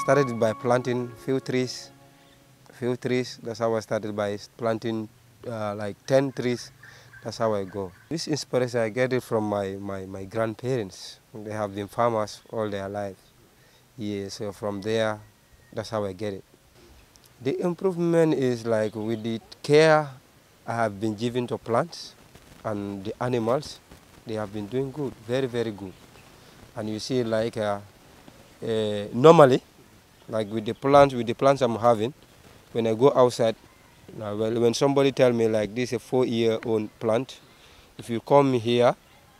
started by planting few trees. That's how I started, by planting like 10 trees. That's how I go. This inspiration, I get it from my grandparents. They have been farmers all their life. Yeah, so from there, that's how I get it. The improvement is like with the care I have been given to plants and the animals. They have been doing good, very, very good. And you see, like normally, like with the plants I'm having, when I go outside, well, when somebody tell me like this is a 4-year-old plant, if you come here,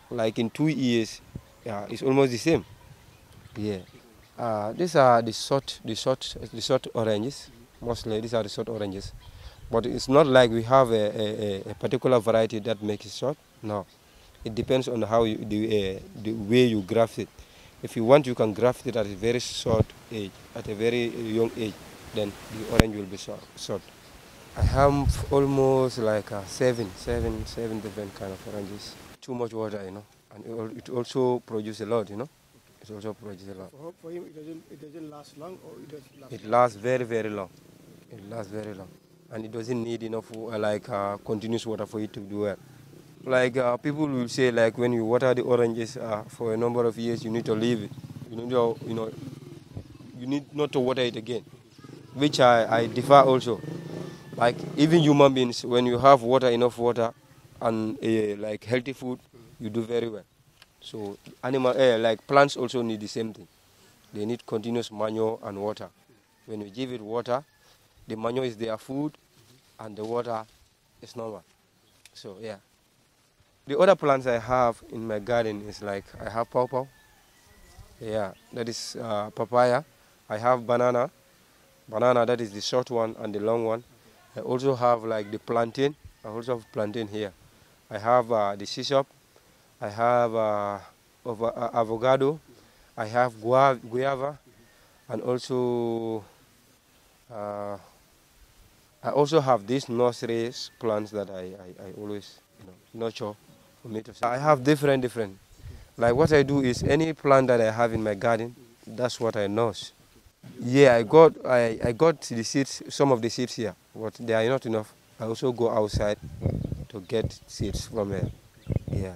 like in 2 years, yeah, it's almost the same. Yeah. These are the short oranges. Mostly these are the short oranges. But it's not like we have a particular variety that makes it short. No. It depends on how the way you graft it. If you want, you can graft it at a very short age, at a very young age, then the orange will be short. I have almost like seven different kind of oranges. Too much water, and it also produces a lot, It also produces a lot. For him, it doesn't last long, or it does last? It lasts very, very long. It lasts very long, and it doesn't need enough continuous water for it to do well. Like people will say, like when you water the oranges for a number of years, you need to leave it. You need not to water it again, which I differ also. Like even human beings, when you have enough water, and like healthy food, you do very well. So like plants also need the same thing. They need continuous manure and water. When you give it water, the manure is their food, and the water is normal. So yeah. The other plants I have in my garden is like I have pawpaw. Yeah, that is papaya. I have banana. Banana, that is the short one and the long one. I also have like the plantain. I also have plantain here. I have the sisop. I have avocado. I have guava, and also I also have these nursery plants that I always nurture for me to see. I have different. Like what I do is any plant that I have in my garden, that's what I nurse. Yeah, I got the seeds, some of the seeds here, but they are not enough. I also go outside to get seeds from here. Yeah.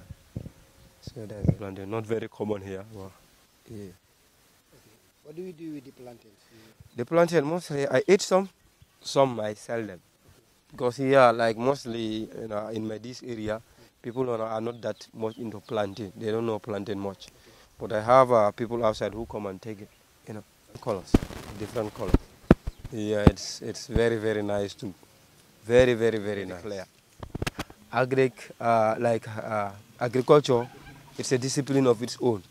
So that's the plantain. Not very common here. Well, yeah. Okay. What do you do with the plantains? The plantain, mostly I eat some I sell them. Because here, like mostly in this area, people are not that much into plantain. They don't know plantain much. But I have people outside who come and take it, colors, different colors. Yeah, it's very, very nice too. Very, very, very nice. Clear. Agriculture, it's a discipline of its own.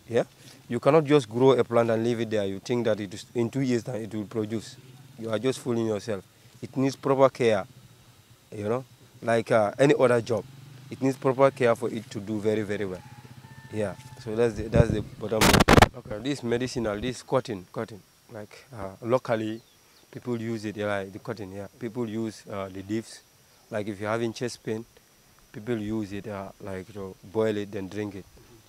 Yeah, you cannot just grow a plant and leave it there. You think that in 2 years time it will produce. You are just fooling yourself. It needs proper care. Like any other job, it needs proper care for it to do very, very well. Yeah, so that's the bottom line. Okay, this medicinal, this cotton. Like locally, people use it. Yeah, like the cotton. Yeah, people use the leaves. Like if you're having chest pain, people use it like to boil it then drink it.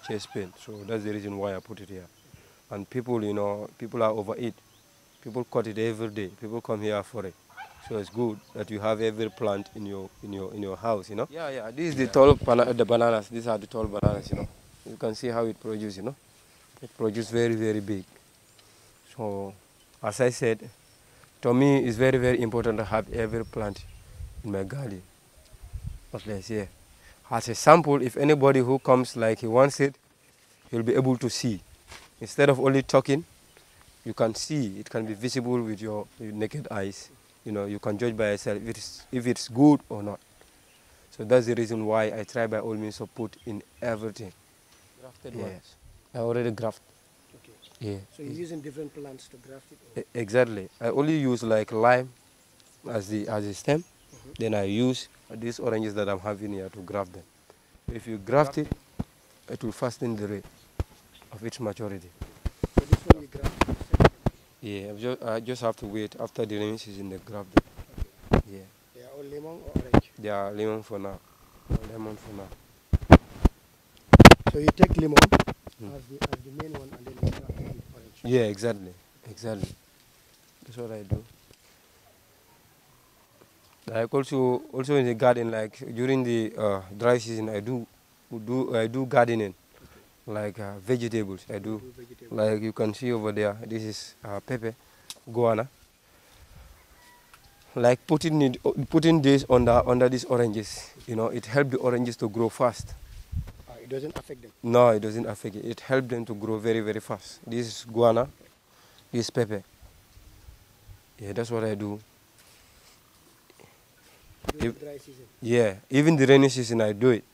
Chest pain. So that's the reason why I put it here. And people, people are overeat. People cut it every day. People come here for it. So it's good that you have every plant in your house, Yeah. This is the tall the bananas. These are the tall bananas, You can see how it produces, It produces very, very big. So, as I said, to me, it's very, very important to have every plant in my garden. But let's say, as a sample, if anybody who comes like he wants it, he'll be able to see. Instead of only talking, you can see. It can be visible with your naked eyes. You can judge by yourself if it's good or not. So that's the reason why I try by all means to put in everything. Grafted ones. I already graft. Okay. Yeah. So you're using different plants to graft it? Exactly. I only use like lime as the stem. Then I use these oranges that I'm having here to graft them. If you graft it, it will fasten the rate of its maturity. So this one you graft? Yeah, I just have to wait after the rainy season to graft them. Okay. Yeah. They are all lemon or orange? They are lemon for now. So you take lemon as the main one and then you graft it with orange? Yeah, exactly. exactly. That's what I do. Like also in the garden, like during the dry season, I do gardening, like vegetables. I do, Do vegetable. like you can see over there. This is pepper, guana. Like putting this under these oranges, it helps the oranges to grow fast. It doesn't affect them. No, it doesn't affect it. It helps them to grow very, very fast. This is guana, this is pepper. Yeah, that's what I do. During dry season. Yeah, even the rainy season I do it.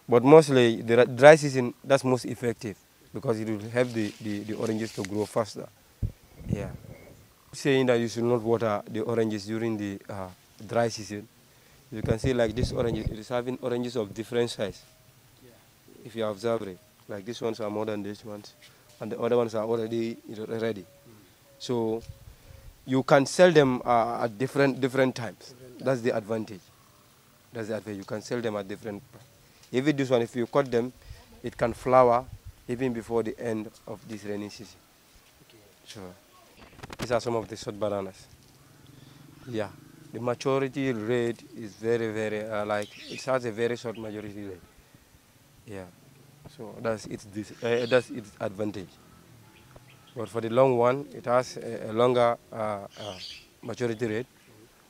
But mostly the dry season, that's most effective because it will help the oranges to grow faster. Yeah. Saying that you should not water the oranges during the dry season. You can see like this orange, it is having oranges of different size. Yeah. If you observe it, like these ones are more than these ones, and the other ones are already ready. So you can sell them at different times. That's the advantage. That's the advantage. You can sell them at different. Even this one, if you cut them, it can flower even before the end of this rainy season. Okay. So these are some of the short bananas. Yeah, the maturity rate is very, very like it has a very short maturity rate. Yeah, so that's its advantage. But for the long one, it has a longer maturity rate.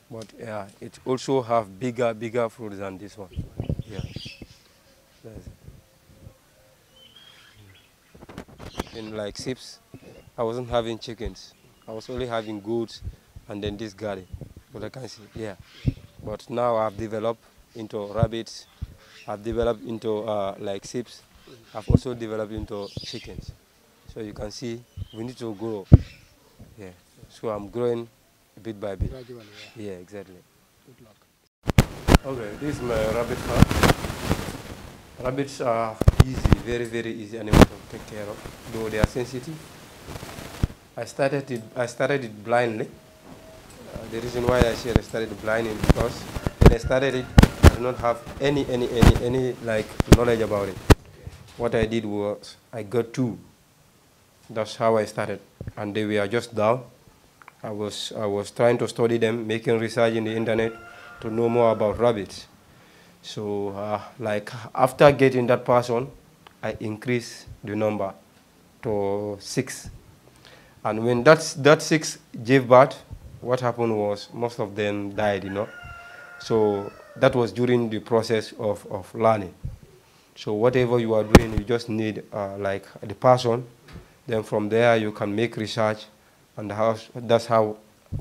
But it also have bigger fruits than this one. Yeah, that's it. In like sips, I wasn't having chickens. I was only having goats, and then this garden. But I can see, yeah. But now I've developed into rabbits. I've developed into like sips. I've also developed into chickens. So you can see we need to grow. Yeah. So I'm growing bit by bit. Gradually, yeah. Yeah, exactly. Good luck. Okay, this is my rabbit farm. Rabbits are easy, very, very easy animal to take care of, though they are sensitive. I started it blindly. The reason why I said I started it blindly is because when I started it, I did not have any like knowledge about it. What I did was I got two. That's how I started, and they were just down. I was trying to study them, making research in the internet to know more about rabbits. So like after getting that person, I increased the number to 6. And when that 6 gave birth, what happened was most of them died. So that was during the process of learning. So whatever you are doing, you just need like the person. Then from there you can make research, and that's how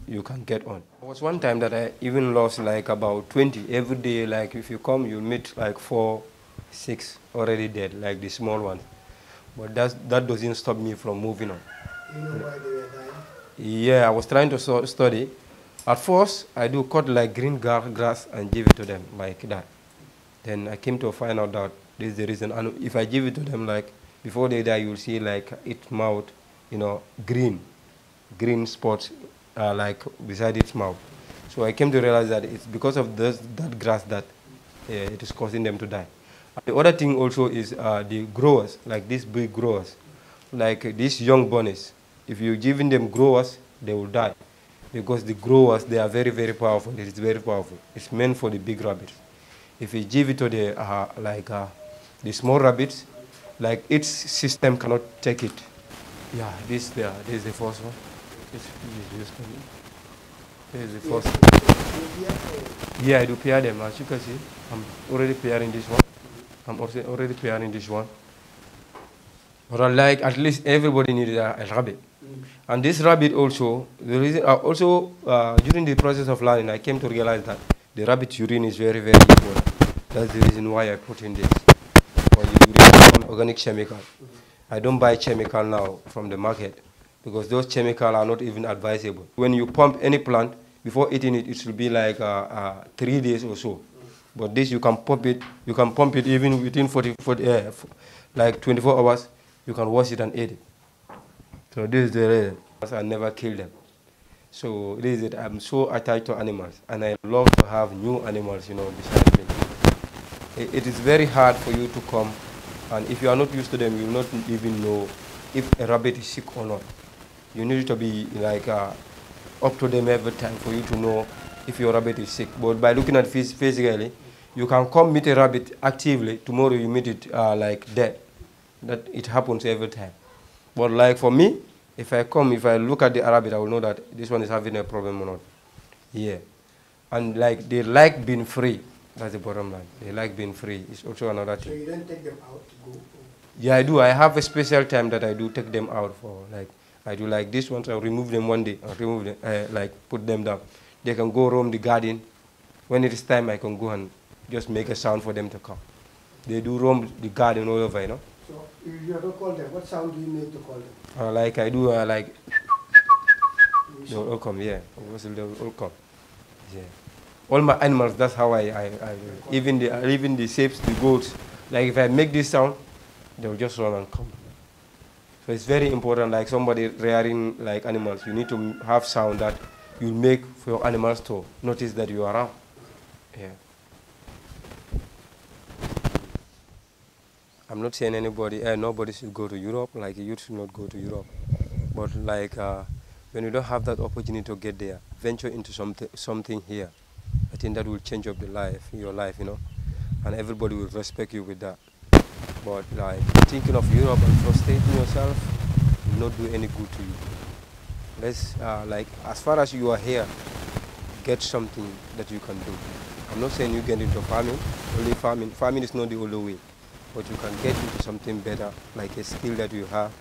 you can get on. There was one time that I even lost like about 20 every day. Like if you come, you meet like 4, 6 already dead, like the small ones. But that doesn't stop me from moving on. You know why they were dying? Yeah, I was trying to study. At first, I do cut like green grass and give it to them like that. Then I came to find out that this is the reason. And if I give it to them, like before they die, you'll see like its mouth, green spots like beside its mouth. So I came to realize that it's because of that grass that it is causing them to die. The other thing also is the growers, like these big growers, like these young bunnies. If you're giving them growers, they will die. Because the growers, they are very, very powerful. It is very powerful. It's meant for the big rabbits. If you give it to the small rabbits, like its system cannot take it. Yeah, this is the first one. This is the first one. Yeah, I do pair them. As you can see, I'm already pairing this one. I'm also already pairing this one. But like at least everybody needs a rabbit. And this rabbit also, the reason during the process of learning, I came to realize that the rabbit urine is very, very important. That's the reason why I put in this. For the urine, organic chemical. I don't buy chemical now from the market because those chemicals are not even advisable. When you pump any plant, before eating it, it should be like 3 days or so. But this, you can pump it even within 40 like 24 hours, you can wash it and eat it. So this is the reason. I never kill them. So this is it. I'm so attached to animals, and I love to have new animals, beside me. It is very hard for you to come, and if you are not used to them, you will not even know if a rabbit is sick or not. You need to be like up to them every time for you to know if your rabbit is sick. But by looking at physically, you can come meet a rabbit actively. Tomorrow you meet it like dead. That it happens every time. But like for me, if I look at the rabbit, I will know that this one is having a problem or not. Yeah. And like they like being free. That's the bottom line. They like being free. It's also another thing. So you don't take them out to go? Yeah, I do. I have a special time that I do take them out for. Like I do like this ones. I'll remove them one day. I'll remove them, like put them down. They can go roam the garden. When it is time, I can go and just make a sound for them to come. They do roam the garden all over, you know. So you have to call them. What sound do you make to call them? Like I do, like they will all come. Yeah, they will all come. Yeah. All my animals. That's how I even the shapes, the goats. Like if I make this sound, they will just run and come. So it's very important, like somebody rearing like animals, you need to have sound that you make for your animals to notice that you are around. Yeah. I'm not saying nobody should go to Europe, like you should not go to Europe. But like when you don't have that opportunity to get there, venture into something here. I think that will change up your life, you know, and everybody will respect you with that. But like thinking of Europe and frustrating yourself will not do any good to you. Let's like as far as you are here, get something that you can do. I'm not saying you get into farming. Only farming. Farming is not the only way, but you can get into something better, like a skill that you have.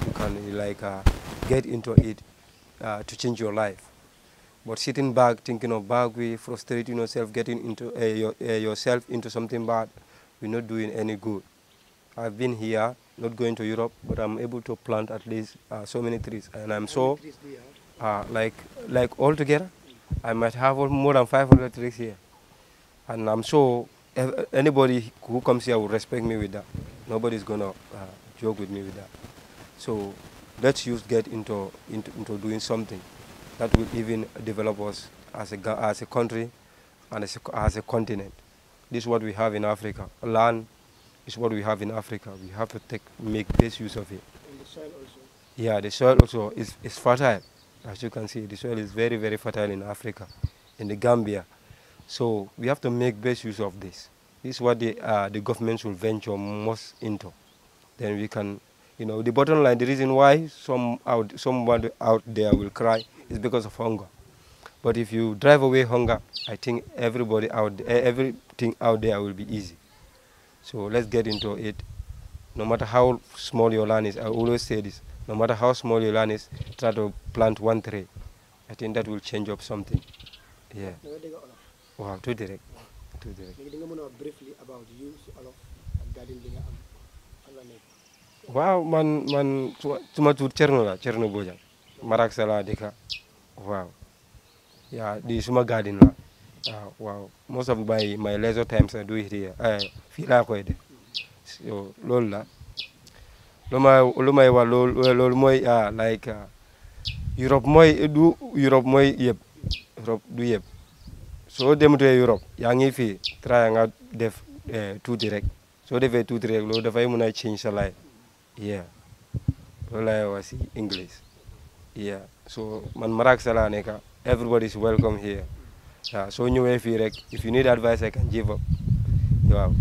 You can like get into it to change your life. But sitting back, thinking of bad way, frustrating yourself, getting into yourself into something bad, we're not doing any good. I've been here, not going to Europe, but I'm able to plant at least so many trees, and I'm so like altogether, I might have more than 500 trees here, and I'm so anybody who comes here will respect me with that. Nobody's gonna joke with me with that. So let's get into doing something that will even develop us as a country and as a continent. This is what we have in Africa. Land is what we have in Africa. We have to make best use of it. And the soil also? Yeah, the soil also is fertile. As you can see, the soil is very, very fertile in Africa, in the Gambia. So we have to make best use of this. This is what the governments will venture most into. Then we can, you know, the bottom line, the reason why somebody out there will cry is because of hunger. But if you drive away hunger, I think everything out there will be easy. So let's get into it. No matter how small your land is, I always say this, no matter how small your land is, try to plant one tree. I think that will change up something. Yeah. Wow, too direct. Too direct. Briefly about you, garden. Wow, man, cuma tu Cerno Bojang. Marakisa la deka. Wow. Yeah, di suma garden la. Wow. Most of my leisure times I do it here. Fii laa koy def. So loolu la. Lu may wax loolu mooy like Europe mooy yëpp. Europe du yëpp. Soo demutee Europe yaa ngi fii try nga def tuuti rek. Soo defee tuuti rek loolu dafay mën a change sa life. Yeah. Loolu laay wax si English. Yeah. So man Marakisa laa nekk. Everybody is welcome here. Yeah. So ñëwee fii rek if you need advice I can give up. Wow.